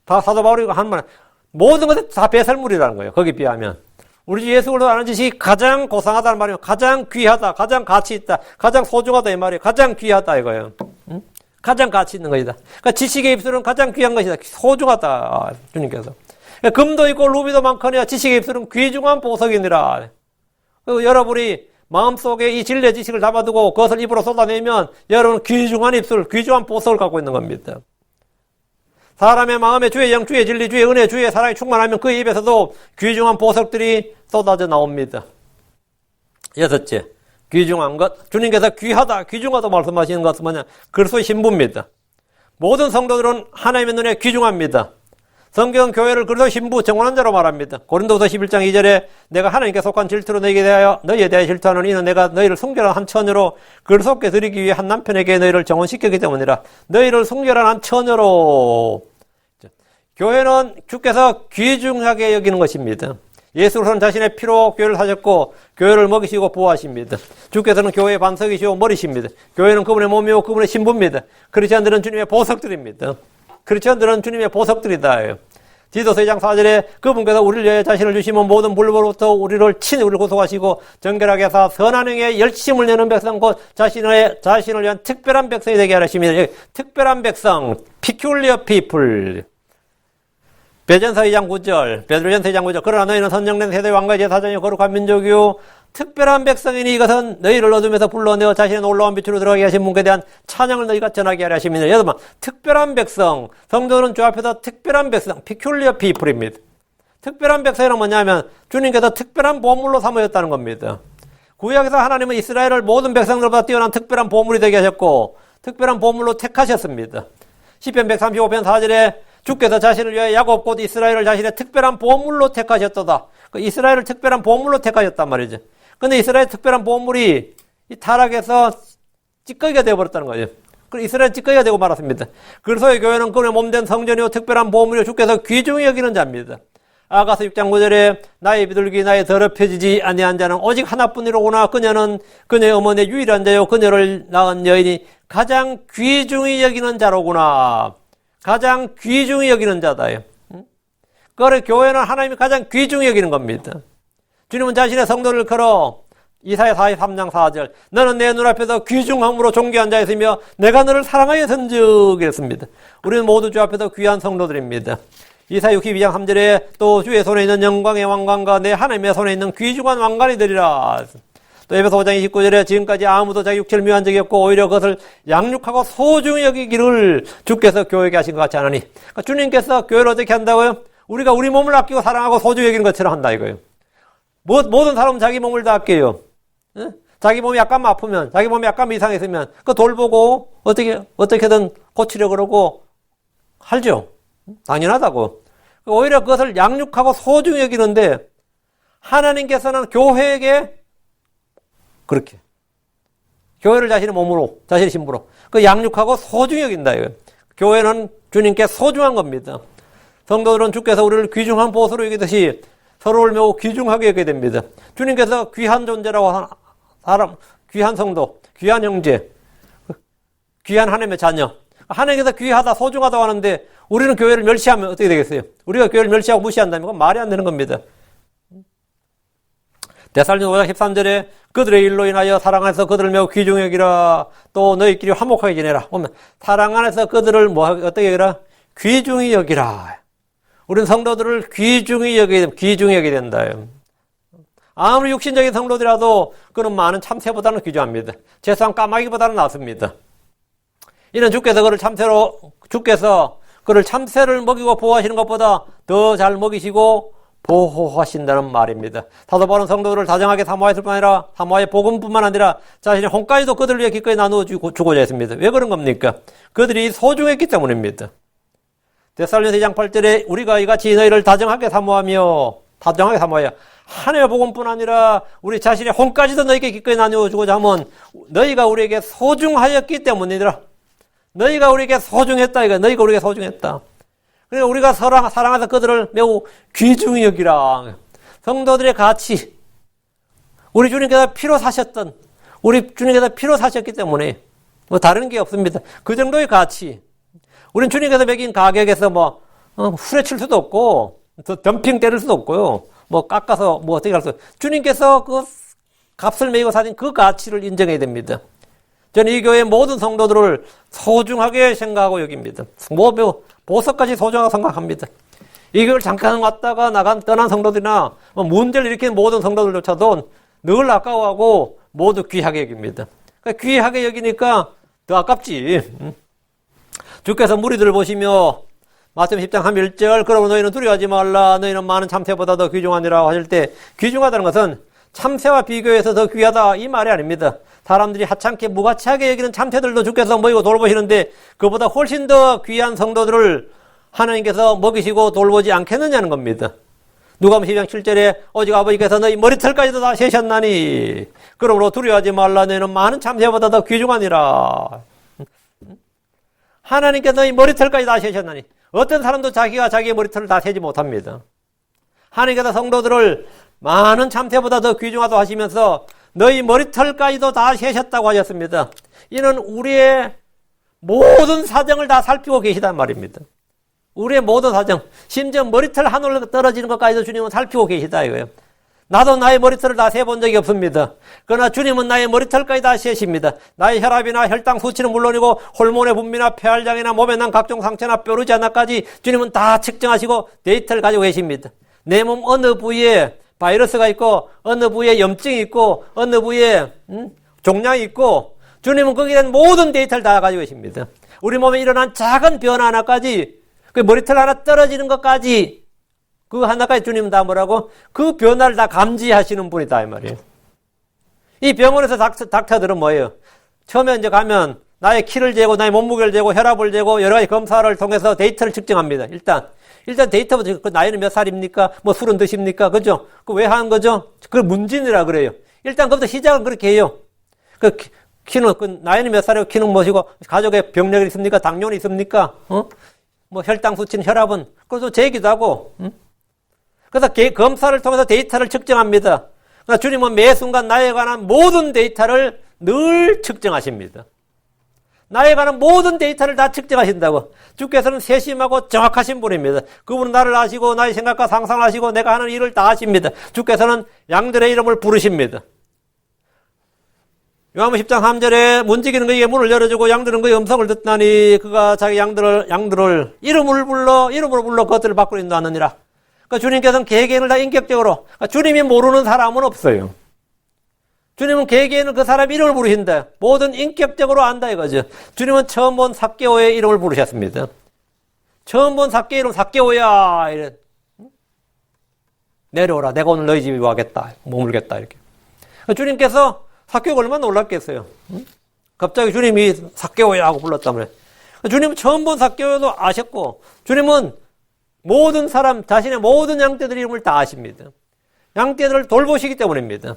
다 사도 바울이 한 말, 모든 것이 다 배설물이라는 거예요. 거기에 비하면. 우리 주 예수 그리스도를 아는 지식이 가장 고상하다는 말이에요. 가장 귀하다, 가장 가치 있다, 가장 소중하다 이 말이에요. 가장 귀하다 이거예요. 응? 가장 가치 있는 것이다. 그러니까 지식의 입술은 가장 귀한 것이다. 소중하다. 주님께서. 그러니까 금도 있고 루비도 많거니와 지식의 입술은 귀중한 보석이니라. 여러분이 마음속에 이 진리의 지식을 담아두고 그것을 입으로 쏟아내면 여러분은 귀중한 입술, 귀중한 보석을 갖고 있는 겁니다. 사람의 마음에 주의 영, 주의 진리, 주의 은혜, 주의 사랑이 충만하면 그 입에서도 귀중한 보석들이 쏟아져 나옵니다. 여섯째. 귀중한 것, 주님께서 귀하다, 귀중하다 말씀하시는 것은 뭐냐? 그리스도의 신부입니다. 모든 성도들은 하나님의 눈에 귀중합니다. 성경은 교회를 그리스도의 신부, 정원한 자로 말합니다. 고린도서 11장 2절에 내가 하나님께 속한 질투로 너희에 대하여 질투하는 이는 내가 너희를 순결한 한 처녀로 그리스도께 드리기 위해 한 남편에게 너희를 정혼시켰기 때문이라. 너희를 순결한 한 처녀로. 교회는 주께서 귀중하게 여기는 것입니다. 예수로서는 자신의 피로 교회를 사셨고 교회를 먹이시고 보호하십니다. 주께서는 교회의 반석이시오 머리십니다. 교회는 그분의 몸이고 그분의 신부입니다. 크리스천들은 주님의 보석들입니다. 크리스천들은 주님의 보석들이다. 디도서 2장 4절에 그분께서 우리를 위해 자신을 주시면 모든 불로부터 우리를 구속하시고 정결하게 하사 선한 행에 열심을 내는 백성 곧 자신을 위한 특별한 백성이 되게 하십니다. 특별한 백성, peculiar people. 베드로전서 2장 9절 그러나 너희는 선정된 세대 왕가의 제사장이요 거룩한 민족이요 특별한 백성이니 이것은 너희를 어둠에서 불러내어 자신의 놀라운 빛으로 들어가게 하신 분께 대한 찬양을 너희가 전하게 하려 하십니다. 여러분, 특별한 백성, 성도는 주 앞에서 특별한 백성, peculiar people입니다. 특별한 백성이란 뭐냐면 주님께서 특별한 보물로 삼으셨다는 겁니다. 구약에서 하나님은 이스라엘을 모든 백성들보다 뛰어난 특별한 보물이 되게 하셨고 특별한 보물로 택하셨습니다. 시편 135편 4절에 주께서 자신을 위하여 야곱 곧 이스라엘을 자신의 특별한 보물로 택하셨도다. 이스라엘을 특별한 보물로 택하셨단 말이죠. 근데 이스라엘 특별한 보물이 이 타락해서 찌꺼기가 되어버렸다는 거죠. 그래서 이스라엘 찌꺼기가 되고 말았습니다. 그리스도의 교회는 그의 몸된 성전이요 특별한 보물이요 주께서 귀중히 여기는 자입니다. 아가서 6장 9절에 나의 비둘기 나의 더럽혀지지 아니한 자는 오직 하나뿐이로구나. 그녀는 그녀의 어머니의 유일한 자요 그녀를 낳은 여인이 가장 귀중히 여기는 자로구나. 가장 귀중히 여기는 자다요. 그래 교회는 하나님이 가장 귀중히 여기는 겁니다. 주님은 자신의 성도를 걸어 이사야 43장 4절 너는 내 눈앞에서 귀중함으로 존귀한 자였으며 내가 너를 사랑하여 선즉 이랬습니다. 우리는 모두 주 앞에서 귀한 성도들입니다. 이사야 62장 3절에 또 주의 손에 있는 영광의 왕관과 내 하나님의 손에 있는 귀중한 왕관이 되리라. 또 에베소 5장 29절에 지금까지 아무도 자기 육체를 미워한 적이 없고 오히려 그것을 양육하고 소중히 여기기를 주께서 교회에게 하신 것 같지 않으니. 그러니까 주님께서 교회를 어떻게 한다고요? 우리가 우리 몸을 아끼고 사랑하고 소중히 여기는 것처럼 한다 이거예요. 모든 사람은 자기 몸을 다 아껴요. 자기 몸이 약간 아프면, 자기 몸이 약간 이상했으면 그 돌보고 어떻게든 고치려고 그러고 하죠. 당연하다고. 오히려 그것을 양육하고 소중히 여기는데 하나님께서는 교회에게 그렇게 교회를 자신의 몸으로, 자신의 신부로 그 양육하고 소중히 여긴다. 이거. 교회는 주님께 소중한 겁니다. 성도들은 주께서 우리를 귀중한 보수로 여기듯이 서로를 매우 귀중하게 여기게 됩니다. 주님께서 귀한 존재라고 하는 사람, 귀한 성도, 귀한 형제, 귀한 하나님의 자녀, 하나님께서 귀하다, 소중하다고 하는데 우리는 교회를 멸시하면 어떻게 되겠어요? 우리가 교회를 멸시하고 무시한다면 그건 말이 안 되는 겁니다. 데살로니가 5장 13절에 그들의 일로 인하여 사랑 안에서 그들을 매우 귀중히 여기라. 또 너희끼리 화목하게 지내라. 보면 사랑 안에서 그들을 어떻게 여기라? 귀중히 여기라. 우리는 성도들을 귀중히 여기게 된다. 아무리 육신적인 성도들이라도 그는 많은 참새보다는 귀중합니다. 죄수한 까마귀보다는 낫습니다. 이는 주께서 그를 참새를 먹이고 보호하시는 것보다 더 잘 먹이시고 보호하신다는 말입니다. 사도 바울은 성도들을 다정하게 사모하였을 뿐 아니라 사모하여 복음뿐만 아니라 자신의 혼까지도 그들을 위해 기꺼이 나누어 주고자 했습니다. 왜 그런 겁니까? 그들이 소중했기 때문입니다. 데살로니가 2장 8절에 우리가 이같이 너희를 다정하게 사모하여 하나님의 복음뿐 아니라 우리 자신의 혼까지도 너희에게 기꺼이 나누어 주고자 하면 너희가 우리에게 소중하였기 때문이더라. 너희가 우리에게 소중했다. 이거 너희가 우리에게 소중했다. 그러니까 우리가 사랑해서 그들을 매우 귀중히 여기라. 성도들의 가치, 우리 주님께서 피로 사셨던, 우리 주님께서 피로 사셨기 때문에 뭐 다른 게 없습니다. 그 정도의 가치. 우린 주님께서 매긴 가격에서 후려칠 수도 없고, 덤핑 때릴 수도 없고요. 깎아서 어떻게 할 수, 주님께서 그 값을 매기고 사신 그 가치를 인정해야 됩니다. 저는 이 교회의 모든 성도들을 소중하게 생각하고 여깁니다. 보석까지 소중하게 생각합니다. 이 교회를 잠깐 왔다가 떠난 성도들이나 문제를 일으키는 모든 성도들조차도 늘 아까워하고 모두 귀하게 여깁니다. 그러니까 귀하게 여기니까 더 아깝지. 주께서 무리들을 보시며 마태복음 10장 1절 그러므로 너희는 두려워하지 말라 너희는 많은 참새보다 더 귀중하니라 하실 때 귀중하다는 것은 참새와 비교해서 더 귀하다 이 말이 아닙니다. 사람들이 하찮게 무가치하게 여기는 참새들도 주께서 먹이고 돌보시는데 그보다 훨씬 더 귀한 성도들을 하나님께서 먹이시고 돌보지 않겠느냐는 겁니다. 누가복음 12장 7절에 오직 아버지께서 너희 머리털까지도 다 세셨나니 그러므로 두려워하지 말라 너희는 많은 참새보다 더 귀중하니라. 하나님께서 너희 머리털까지 다 세셨나니 어떤 사람도 자기가 자기의 머리털을 다 세지 못합니다. 하나님께서 성도들을 많은 참새보다 더 귀중하다고 하시면서 너희 머리털까지도 다 세셨다고 하셨습니다. 이는 우리의 모든 사정을 다 살피고 계시단 말입니다. 우리의 모든 사정, 심지어 머리털 한 올 떨어지는 것까지도 주님은 살피고 계시다 이거예요. 나도 나의 머리털을 다 세본 적이 없습니다. 그러나 주님은 나의 머리털까지 다 세십니다. 나의 혈압이나 혈당 수치는 물론이고 호르몬의 분비나 폐활량이나 몸에 난 각종 상처나 뾰루지 하나까지 주님은 다 측정하시고 데이터를 가지고 계십니다. 내 몸 어느 부위에 바이러스가 있고 어느 부위에 염증이 있고 어느 부위에 종양이 있고 주님은 거기에 대한 모든 데이터를 다 가지고 계십니다. 우리 몸에 일어난 작은 변화 하나까지 그 머리털 하나 떨어지는 것까지 그 하나까지 주님은 다 뭐라고? 그 변화를 다 감지하시는 분이다 이 말이에요. 이 병원에서 닥터들은 뭐예요? 처음에 이제 가면 나의 키를 재고 나의 몸무게를 재고 혈압을 재고 여러 가지 검사를 통해서 데이터를 측정합니다. 일단 데이터부터 그 나이는 몇 살입니까? 술은 드십니까? 그죠? 그 왜 하는 거죠? 그걸 문진이라 그래요. 일단 그부터 시작은 그렇게 해요. 그 키는 나이는 몇 살이고 키는 무엇이고 가족에 병력이 있습니까? 당뇨는 있습니까? 혈당 수치는 혈압은 그래서 재기도 하고. 그래서 검사를 통해서 데이터를 측정합니다. 그러나 주님은 매 순간 나에 관한 모든 데이터를 늘 측정하십니다. 나에 관한 모든 데이터를 다 측정하신다고. 주께서는 세심하고 정확하신 분입니다. 그분은 나를 아시고 나의 생각과 상상을 아시고 내가 하는 일을 다 아십니다. 주께서는 양들의 이름을 부르십니다. 요한복음 10장 3절에 문지기는 그에게 문을 열어주고 양들은 그의 음성을 듣나니 그가 자기 양들을 이름으로 불러 그것들을 밖으로 인도하느니라. 그러니까 주님께서는 개개인을 다 인격적으로, 그러니까 주님이 모르는 사람은 없어요. 주님은 개개인은 그 사람 이름을 부르신다. 모든 인격적으로 안다 이거죠. 주님은 처음 본 삭개오의 이름을 부르셨습니다. 처음 본 삭개 이름 삭개오야 이래. 내려오라. 내가 오늘 너희 집에 와겠다. 머물겠다 이렇게. 주님께서 삭개오가 얼마나 놀랐겠어요. 갑자기 주님이 삭개오야 하고 불렀다면 주님은 처음 본 삭개오도 아셨고 주님은 모든 사람 자신의 모든 양떼들 이름을 다 아십니다. 양떼들을 돌보시기 때문입니다.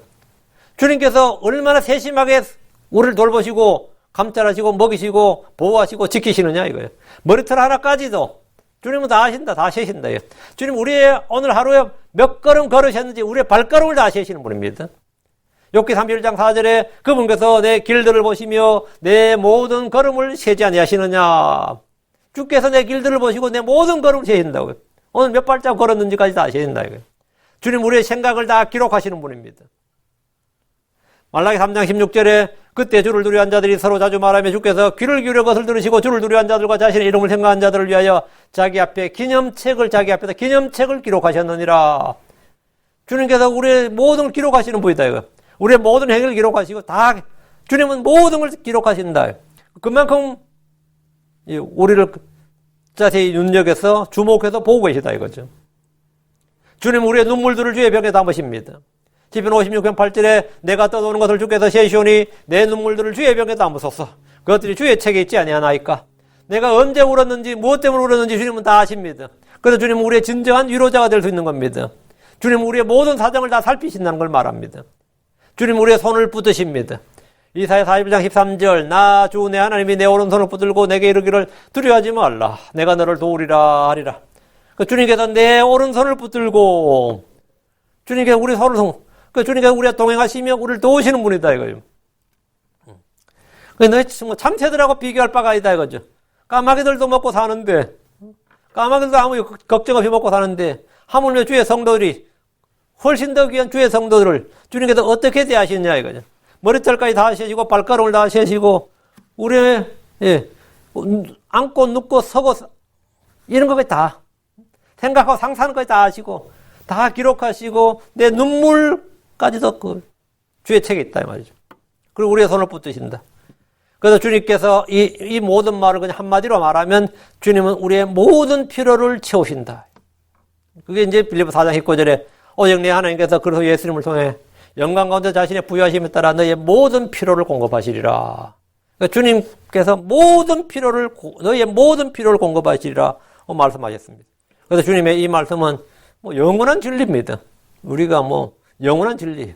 주님께서 얼마나 세심하게 우리를 돌보시고 감찰하시고 먹이시고 보호하시고 지키시느냐 이거예요. 머리털 하나까지도 주님은 다 아신다, 다 아시신다. 주님 우리의 오늘 하루에 몇 걸음 걸으셨는지 우리의 발걸음을 다 아시는 분입니다. 욥기 31장 4절에 그분께서 내 길들을 보시며 내 모든 걸음을 세지 아니하시느냐. 주께서 내 길들을 보시고 내 모든 걸음을 세신다고요. 오늘 몇 발짝 걸었는지까지 다 아신다 이거예요. 주님 우리의 생각을 다 기록하시는 분입니다. 말라기 3장 16절에 그때 주를 두려워한 자들이 서로 자주 말하며 주께서 귀를 기울여 것을 들으시고 주를 두려워한 자들과 자신의 이름을 생각한 자들을 위하여 자기 앞에 기념책을 자기 앞에다 기념책을 기록하셨느니라. 주님께서 우리의 모든 걸 기록하시는 분이다 이거. 우리의 모든 행위를 기록하시고 다 주님은 모든 걸 기록하신다. 그만큼 우리를 자세히 눈여겨서 주목해서 보고 계시다 이거죠. 주님 우리의 눈물들을 주의 벽에 담으십니다. 시편 56편 8절에 내가 떠도는 것을 주께서 세시오니 내 눈물들을 주의 벽에 담으소서. 그것들이 주의 책에 있지 아니하나이까. 내가 언제 울었는지 무엇 때문에 울었는지 주님은 다 아십니다. 그래서 주님은 우리의 진정한 위로자가 될 수 있는 겁니다. 주님은 우리의 모든 사정을 다 살피신다는 걸 말합니다. 주님 우리의 손을 붙드십니다. 이사야 41장 13절 나 주 내 하나님이 내 오른손을 붙들고 내게 이르기를 두려워하지 말라. 내가 너를 도우리라 하리라. 주님께서 내 오른손을 붙들고 주님께서 우리 손을 주님께서 우리와 동행하시며 우리를 도우시는 분이다 이거예요. 너희 참새들하고 비교할 바가 아니다 이거죠. 까마귀들도 먹고 사는데 까마귀들도 아무 걱정 없이 먹고 사는데 하물며 주의 성도들이 훨씬 더 귀한 주의 성도들을 주님께서 어떻게 대하시느냐 이거죠. 머리털까지 다 세시고 발가락을 다 세시고 우리의 앉고 눕고 서고 이런 것까지 다 생각하고 상상하는 것까지 다 하시고 다 기록하시고 내 눈물까지도 그 주의 책에 있다 이 말이죠. 그리고 우리의 손을 붙드신다. 그래서 주님께서 이 모든 말을 그냥 한마디로 말하면 주님은 우리의 모든 필요를 채우신다. 그게 이제 빌립보 4장 19절에 오직 내 하나님께서 그래서 예수님을 통해 영광 가운데 자신의 부유하심에 따라 너의 모든 필요를 공급하시리라. 그러니까 주님께서 너의 모든 필요를 공급하시리라 말씀하셨습니다. 그래서 주님의 이 말씀은 영원한 진리입니다. 우리가 영원한 진리.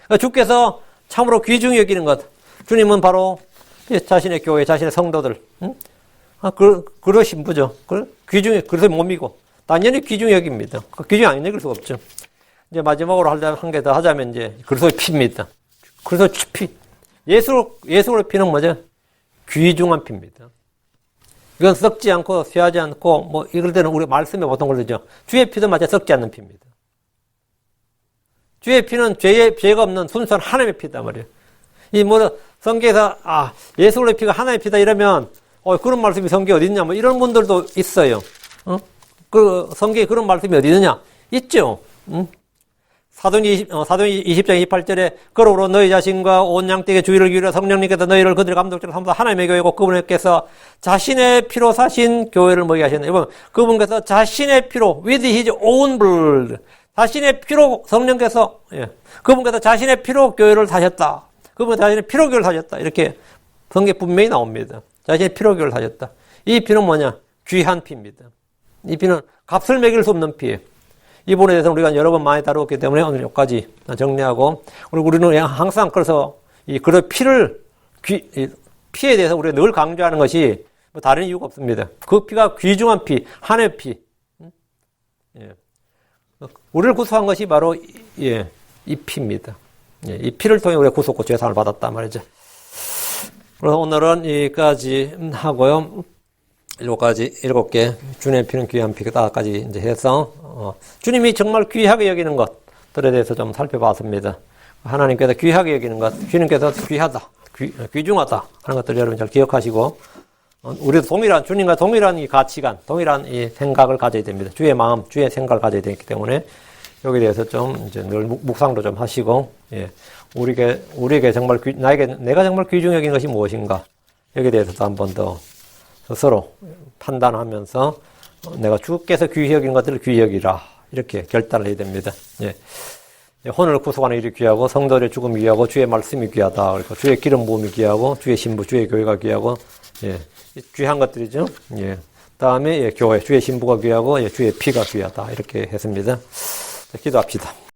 그러니까 주께서 참으로 귀중히 여기는 것. 주님은 바로 자신의 교회, 자신의 성도들. 그러 신부죠. 귀중히, 그래서 몸이고. 당연히 귀중히 여깁니다. 귀중히 안 여길 수가 없죠. 이제 마지막으로 한 개 더 하자면 이제 그리스도의 피입니다. 그리스도의 피. 예수의 피는 뭐죠? 귀중한 피입니다. 이건 썩지 않고 쇠하지 않고 이럴 때는 우리 말씀에 보통 그러죠. 주의 피도 마치 썩지 않는 피입니다. 주의 피는 죄가 없는 순수한 하나님의 피다 말이에요. 성경에서 예수의 피가 하나님의 피다 이러면 그런 말씀이 성경에 어디 있냐 이런 분들도 있어요. 그 성경에 그런 말씀이 어디 있느냐? 있죠. 사도행전 20장 28절에 그러므로 너희 자신과 온 양떼에게 주의를 기울여 성령님께서 너희를 그들의 감독자로 삼아 하나님의 교회고 그분께서 자신의 피로 사신 교회를 먹게 하셨네. 여러분 그분께서 자신의 피로 with his own blood 자신의 피로 성령께서 그분께서 자신의 피로 교회를 사셨다. 그분은 자신의 피로 교회를 사셨다. 이렇게 성경에 분명히 나옵니다. 자신의 피로 교회를 사셨다. 이 피는 뭐냐? 귀한 피입니다. 이 피는 값을 매길 수 없는 피예요. 이 부분에 대해서 우리가 여러 번 많이 다루었기 때문에 오늘 여기까지 정리하고, 그리고 우리는 항상 그래서 그런 피에 대해서 우리가 늘 강조하는 것이 다른 이유가 없습니다. 그 피가 귀중한 피, 하나의 피. 우리를 구속한 것이 바로 이 피입니다. 이 피를 통해 우리가 구속고 죄사함을 받았단 말이죠. 그래서 오늘은 여기까지 하고요. 7개 주님의 피는 귀한 피다까지 이제 해서 주님이 정말 귀하게 여기는 것들에 대해서 좀 살펴봤습니다. 하나님께서 귀하게 여기는 것, 주님께서 귀하다, 귀중하다 하는 것들 여러분 잘 기억하시고 우리도 주님과 동일한 이 가치관, 동일한 이 생각을 가져야 됩니다. 주의 마음, 주의 생각을 가져야 되기 때문에 여기에 대해서 좀 이제 늘 묵상도 좀 하시고 우리에게 정말 내가 정말 귀중히 여기는 것이 무엇인가 여기에 대해서도 한 번 더 스스로 판단하면서 내가 주께서 귀히 여긴 것들을 귀히 여기라 이렇게 결단을 해야 됩니다. 혼을 구속하는 일이 귀하고 성도의 죽음이 귀하고 주의 말씀이 귀하다. 그리고 주의 기름 부음이 귀하고 주의 신부, 주의 교회가 귀하고 귀한 것들이죠. 다음에 교회, 주의 신부가 귀하고 주의 피가 귀하다. 이렇게 했습니다. 기도합시다.